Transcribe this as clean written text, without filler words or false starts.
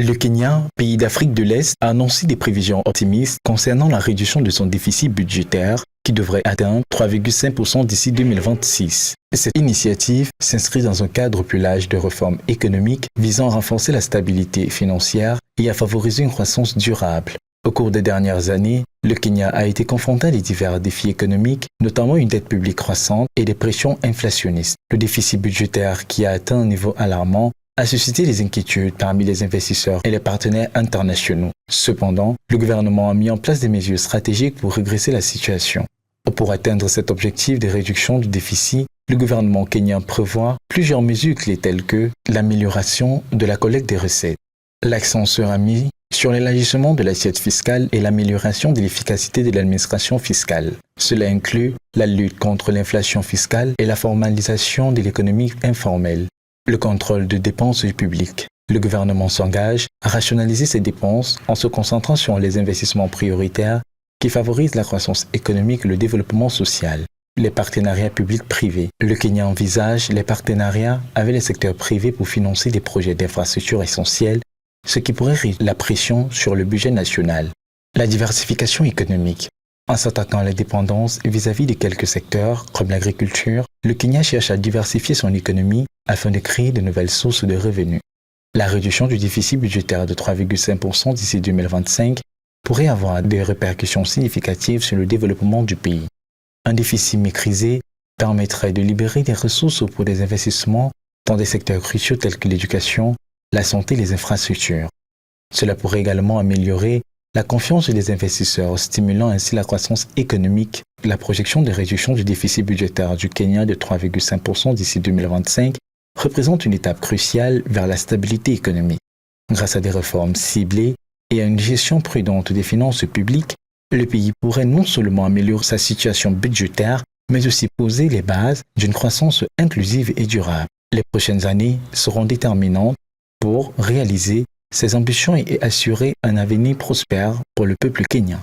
Le Kenya, pays d'Afrique de l'Est, a annoncé des prévisions optimistes concernant la réduction de son déficit budgétaire qui devrait atteindre 3,5% d'ici 2026. Cette initiative s'inscrit dans un cadre plus large de réformes économiques visant à renforcer la stabilité financière et à favoriser une croissance durable. Au cours des dernières années, le Kenya a été confronté à des divers défis économiques, notamment une dette publique croissante et des pressions inflationnistes. Le déficit budgétaire, qui a atteint un niveau alarmant, a suscité des inquiétudes parmi les investisseurs et les partenaires internationaux. Cependant, le gouvernement a mis en place des mesures stratégiques pour redresser la situation. Pour atteindre cet objectif de réduction du déficit, le gouvernement kenyan prévoit plusieurs mesures clés telles que l'amélioration de la collecte des recettes. L'accent sera mis sur l'élargissement de l'assiette fiscale et l'amélioration de l'efficacité de l'administration fiscale. Cela inclut la lutte contre l'inflation fiscale et la formalisation de l'économie informelle. Le contrôle de dépenses publiques. Le gouvernement s'engage à rationaliser ses dépenses en se concentrant sur les investissements prioritaires qui favorisent la croissance économique et le développement social. Les partenariats publics-privés. Le Kenya envisage les partenariats avec les secteurs privés pour financer des projets d'infrastructures essentiels, ce qui pourrait réduire la pression sur le budget national. La diversification économique. En s'attaquant à la dépendance vis-à-vis de quelques secteurs, comme l'agriculture, le Kenya cherche à diversifier son économie afin de créer de nouvelles sources de revenus. La réduction du déficit budgétaire de 3,5% d'ici 2025 pourrait avoir des répercussions significatives sur le développement du pays. Un déficit maîtrisé permettrait de libérer des ressources pour des investissements dans des secteurs cruciaux tels que l'éducation, la santé et les infrastructures. Cela pourrait également améliorer la confiance des investisseurs, stimulant ainsi la croissance économique. La projection de réduction du déficit budgétaire du Kenya de 3,5% d'ici 2025 représente une étape cruciale vers la stabilité économique. Grâce à des réformes ciblées et à une gestion prudente des finances publiques, le pays pourrait non seulement améliorer sa situation budgétaire, mais aussi poser les bases d'une croissance inclusive et durable. Les prochaines années seront déterminantes pour réaliser ses ambitions et assurer un avenir prospère pour le peuple kenyan.